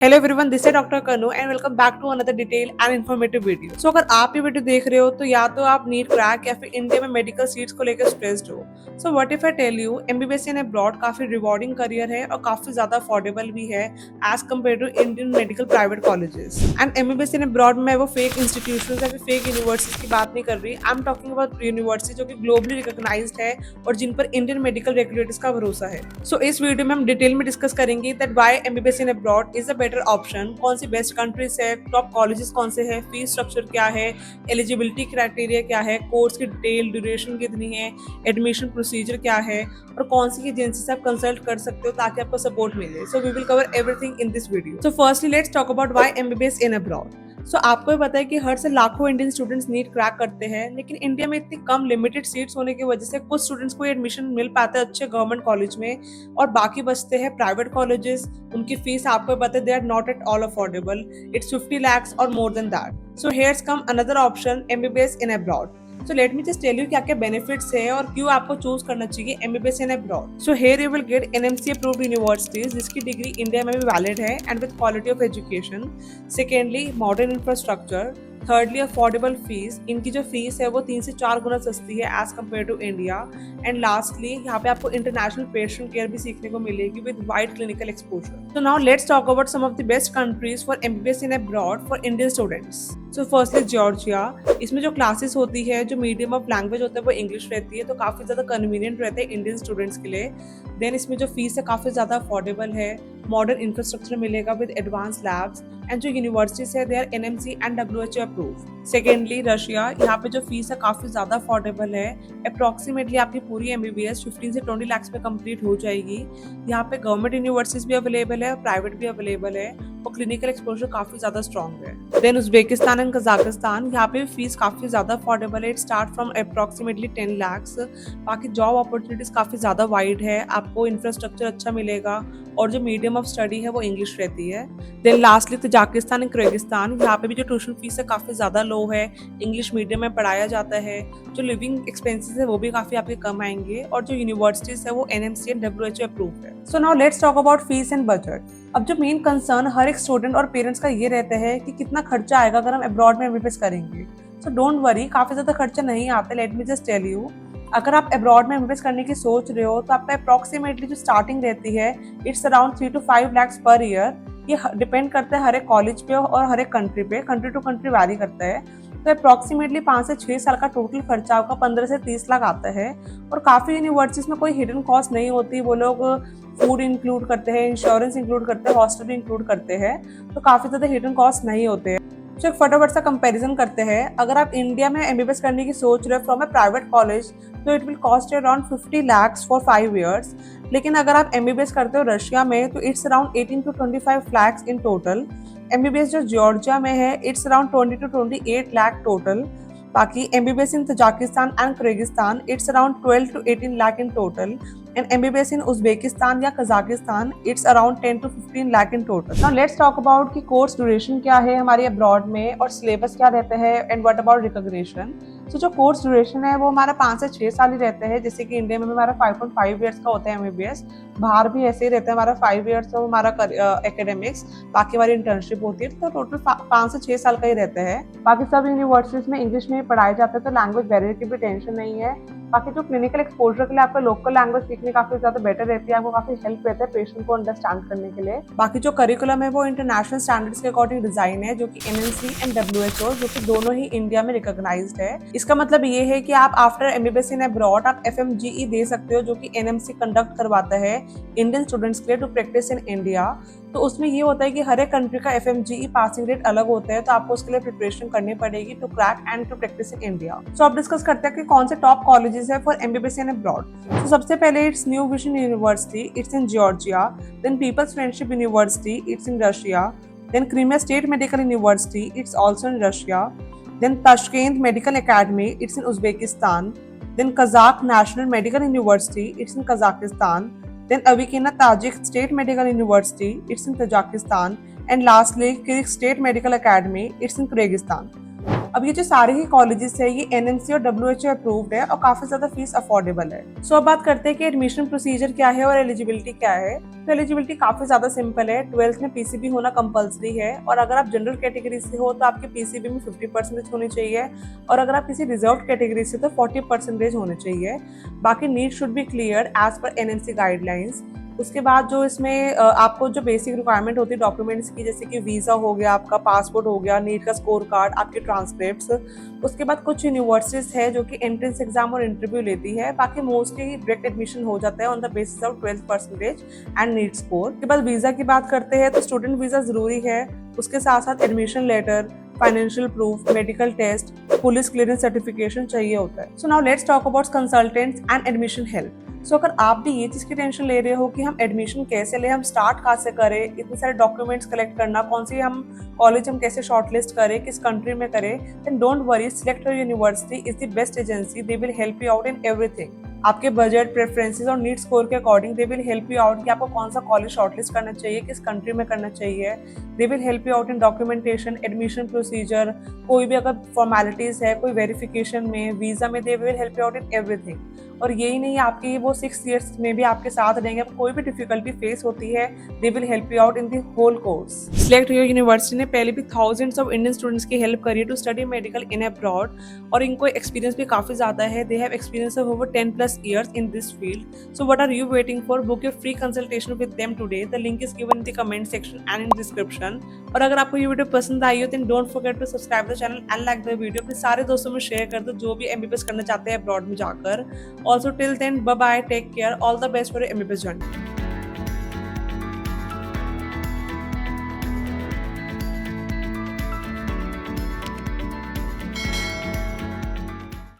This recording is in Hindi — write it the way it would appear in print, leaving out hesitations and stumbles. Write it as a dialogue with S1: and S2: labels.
S1: हेलो एवरीवन, दिस है doctor Kanu and welcome back to another detail and informative video. So अगर आप ये वीडियो देख रहे हो तो या तो आप नीट क्रैक या फिर इंडिया में मेडिकल सीट्स को लेकर स्ट्रेस्ड हो। So what if I tell you, MBBS in abroad काफी रिवॉर्डिंग करियर है और काफी ज्यादा अफोर्डेबल भी है as compared to Indian medical private colleges. And MBBS in abroad में वो फेक इंस्टीट्यूशन या फिर फेक यूनिवर्सिटीज की बात नहीं कर रही। I am talking about university जो कि ग्लोबली रिकॉग्नाइज्ड है और जिन पर इंडियन मेडिकल रेगुलेटर्स का भरोसा है। सो इस वीडियो में हम डिटेल में डिस्कस करेंगे that why MBBS in abroad is a better option, कौन सी बेस्ट कंट्रीज है, टॉप कॉलेजेस कौन से हैं, फीस स्ट्रक्चर क्या है, एलिजिबिलिटी क्राइटेरिया क्या है, कोर्स की डिटेल, ड्यूरेशन कितनी है, एडमिशन प्रोसीजर क्या है और कौन सी एजेंसी से आप कंसल्ट कर सकते हो ताकि आपको सपोर्ट मिले। So we will cover everything in this video. So firstly let's talk about why MBBS in abroad. So आपको भी पता है कि हर से लाखों इंडियन स्टूडेंट्स नीट क्रैक करते हैं, लेकिन इंडिया में इतनी कम लिमिटेड सीट्स होने की वजह से कुछ स्टूडेंट्स को एडमिशन मिल पाता है अच्छे गवर्नमेंट कॉलेज में और बाकी बचते हैं प्राइवेट कॉलेजेस। उनकी फीस आपको पता है they are not at all affordable, it's 50 lakhs और more than that. So here's come another option, MBBS in abroad. So let me just tell you क्या क्या बेनिफिट्स है और क्यों आपको चूज करना चाहिए MBBS in abroad. So here you will get NMC approved universities जिसकी डिग्री इंडिया में भी वैलिड है and with quality of education. Secondly, modern infrastructure. Thirdly, affordable fees. इनकी जो फीस है वो 3 से 4 गुना सस्ती है as compared to India. And lastly, यहाँ पे आपको इंटरनेशनल पेशेंट केयर भी सीखने को मिलेगी with wide clinical exposure. So now let's talk about some of the best countries for MBBS in abroad for Indian students. So firstly Georgia. इसमें जो क्लासेस होती है, जो मीडियम ऑफ लैंग्वेज होता है वो इंग्लिश रहती है, तो काफी ज्यादा कन्वीनियंट रहता है इंडियन स्टूडेंट्स के लिए। देन इसमें जो फीस है काफी ज्यादा अफोर्डेबल है, मॉडर्न इंफ्रास्ट्रक्चर मिलेगा विद एडवांस लैब्स एंड जो यूनिवर्सिटीज है they are NMC and WHO approved. Secondly Russia. यहाँ पे जो फीस है काफी ज्यादा अफोर्डेबल है, अप्रोक्सीमेटली आपकी पूरी एमबीबीएस 15 से 20 lakhs में कंप्लीट हो जाएगी। यहाँ पे गवर्नमेंट यूनिवर्सिटीज भी अवेलेबल है और प्राइवेट भी अवेलेबल है और क्लिनिकल एक्सपोजर काफी ज्यादा स्ट्रॉन्ग है। Then Uzbekistan and Kazakhstan. यहाँ पे फीस काफी ज्यादा अफोर्डेबल है, it start from approximately 10 lakhs। बाकी जॉब अपॉर्चुनिटीज काफी ज्यादा वाइड है, आपको इंफ्रास्ट्रक्चर अच्छा मिलेगा और जो मीडियम ऑफ स्टडी है वो इंग्लिश रहती है। Then lastly Tajikistan and Kyrgyzstan. यहाँ पे भी जो ट्यूशन फीस है काफी ज्यादा लो है, इंग्लिश मीडियम में पढ़ाया जाता है, जो लिविंग एक्सपेंसेस है वो भी काफी आपके कम आएंगे और जो यूनिवर्सिटीज है वो एनएमसी एंड डब्ल्यूएचओ अप्रूव्ड है। So now let's talk about fees and budget. अब जो मेन कंसर्न हर एक स्टूडेंट और पेरेंट्स का ये रहता है कि कितना खर्चा आएगा अगर हम अब्रॉड में एमबीबीएस करेंगे। सो डोंट वरी, काफी ज्यादा खर्चा नहीं आता। Let me just tell you, अगर आप अब्रॉड में एमबीबीएस करने की सोच रहे हो तो आपका अप्रोक्सीमेटली जो स्टार्टिंग रहती है it's around 3 to 5 lakhs per year. ये डिपेंड करता है हर एक कॉलेज पे और हर एक कंट्री पे, कंट्री टू कंट्री वैरी करता है। तो अप्रोक्सीमेटली 5 से 6 साल का टोटल खर्चा आपका 15 से 30 लाख आता है। और काफ़ी यूनिवर्सिटीज में कोई हिडन कॉस्ट नहीं होती, वो लोग फूड इंक्लूड करते हैं, इंश्योरेंस इंक्लूड करते हैं, हॉस्टल भी इंक्लूड करते हैं, तो काफ़ी ज़्यादा हिडन कॉस्ट नहीं होते हैं। तो एक फटाफट सा कंपैरिजन करते हैं। अगर आप इंडिया में एमबीबीएस करने की सोच रहे हो फ्रॉम अ प्राइवेट कॉलेज तो it will cost around 50 lakhs for 5 years। लेकिन अगर आप एमबीबीएस करते हो रशिया में तो it's around 18 to 25 lakhs in total. MBBS जो जॉर्जिया में है it's around 20 to 28 lakh total. बाकी MBBS in Tajikistan and Kyrgyzstan it's around 12 to 18 lakh in total. And MBBS in Uzbekistan या Kazakhstan it's around 10 to 15 lakh in total. Now let's talk about कि कोर्स ड्यूरेशन क्या है हमारे अब्रॉड में और सिलेबस क्या रहता है एंड व्हाट अबाउट रिकॉग्निशन। तो जो कोर्स ड्यूरेशन है वो हमारा 5 से 6 साल ही रहता है, जैसे कि इंडिया में हमारा 5.5 years का होता है एमबीबीएस। बाहर भी ऐसे ही रहता है, हमारा 5 years तो हमारा एकेडमिक्स, बाकी हमारी इंटर्नशिप होती है, तो टोटल 5 से 6 साल का ही रहता है। बाकी सब यूनिवर्सिटीज में इंग्लिश में पढ़ाया जाता है, तो लैंग्वेज बैरियर की भी टेंशन नहीं है। बाकी जो क्लिनिकल एक्सपोजर के लिए आपका लोकल लैंग्वेज सीखने काफी ज्यादा बेटर रहती है, आपको काफी हेल्प रहता है पेशेंट को अंडरस्टैंड करने के लिए। बाकी जो करिकुलम है वो इंटरनेशनल स्टैंडर्ड्स के अकॉर्डिंग डिजाइन है, जो कि एनएमसी एंड डब्ल्यूएचओ, जो कि दोनों ही इंडिया में रिकॉग्नाइज्ड है। इसका मतलब ये है कि आप आफ्टर एमबीबीएस इन अब्रॉड आप एफएमजीई दे सकते हो, जो कि एनएमसी कंडक्ट करवाता है इंडियन स्टूडेंट्स के लिए टू प्रैक्टिस इन इंडिया। तो उसमें ये होता है कि हर एक कंट्री का एफएमजीई पासिंग रेट अलग होता है, तो आपको उसके लिए प्रिपरेशन करनी पड़ेगी to crack and to practise in India. So अब डिस्कस करते हैं कि कौन से टॉप कॉलेजेस है फॉर एमबीबीएस इन अब्रॉड। तो सबसे पहले it's New Vision University, it's in Georgia. Then Peoples Friendship University, it's in Russia. Then Crimea State Medical University, it's also in Russia. Then Tashkent Medical Academy, it's in Uzbekistan. Then Kazakh National Medical University, it's in Kazakhstan. Then Avicenna Tajik State Medical University, it's in Tajikistan. And lastly, Kirik State Medical Academy, it's in Kyrgyzstan. अब ये जो सारे ही कॉलेजेस है ये एनएमसी और WHO अप्रूव्ड है और काफी ज्यादा फीस अफोर्डेबल है। सो अब बात करते हैं कि एडमिशन प्रोसीजर क्या है और एलिजिबिलिटी क्या है। तो एलिजिबिलिटी काफी ज्यादा सिंपल है। 12th में पीसीबी होना कंपलसरी है और अगर आप जनरल कैटेगरी से हो तो आपके पीसीबी में 50% होनी चाहिए और अगर आप किसी रिजर्व कैटेगरी से तो 40% होने चाहिए। बाकी NEET should be clear as per NMC guidelines. उसके बाद जो इसमें आपको जो बेसिक रिक्वायरमेंट होती है डॉक्यूमेंट्स की, जैसे कि वीज़ा हो गया, आपका पासपोर्ट हो गया, नीट का स्कोर कार्ड, आपके ट्रांसक्रिप्ट्स। उसके बाद कुछ यूनिवर्सिटीज है जो कि एंट्रेंस एग्जाम और इंटरव्यू लेती है। बाकी मोस्टली डायरेक्ट एडमिशन हो जाता है on the basis of 12% and NEET score. उसके बाद वीज़ा की बात करते हैं तो स्टूडेंट वीज़ा ज़रूरी है। उसके साथ साथ admission letter, financial proof, medical test, police clearance certification चाहिए होता है। So now let's talk about consultants and admission help. So अगर आप भी ये चीज़ की टेंशन ले रहे हो कि हम एडमिशन कैसे लें, हम स्टार्ट कहाँ से करें, इतने सारे डॉक्यूमेंट्स कलेक्ट करना, कौन सी हम कॉलेज हम कैसे शॉर्टलिस्ट करें, किस कंट्री में करें, then don't worry, select your university is the best agency. They will help you out in everything. आपके बजट, प्रेफरेंसेस और नीट स्कोर के according they will help you out कि आपको कौन सा कॉलेज शॉर्टलिस्ट करना चाहिए, किस कंट्री में करना चाहिए। दे will help you out in documentation, admission procedure, कोई भी अगर फॉर्मेलिटीज है, कोई वेरिफिकेशन में, वीजा में, दे will help you out in everything. और यही नहीं, आपके वो 6 ईयर्स में भी आपके साथ रहेंगे। कोई भी डिफिकल्टी फेस होती है, they will help you out in the whole course. Select your university ने पहले भी थाउजेंड्स ऑफ इंडियन स्टूडेंट्स की हेल्प करी है to study medical in abroad और इनको एक्सपीरियंस भी काफी ज्यादा है। They have experience of over 10+ years in this field. So what are you waiting for? Book your free consultation with them today. The link is given in the comment section and in description. और अगर आपको ये वीडियो पसंद आई हो तो don't forget to subscribe the channel and like the video. अपने सारे दोस्तों में शेयर कर दो जो भी एमबीबीएस करना चाहते हैं अब्रॉड में जाकर। Also till then bye bye, take care, all the best for MBBS journey.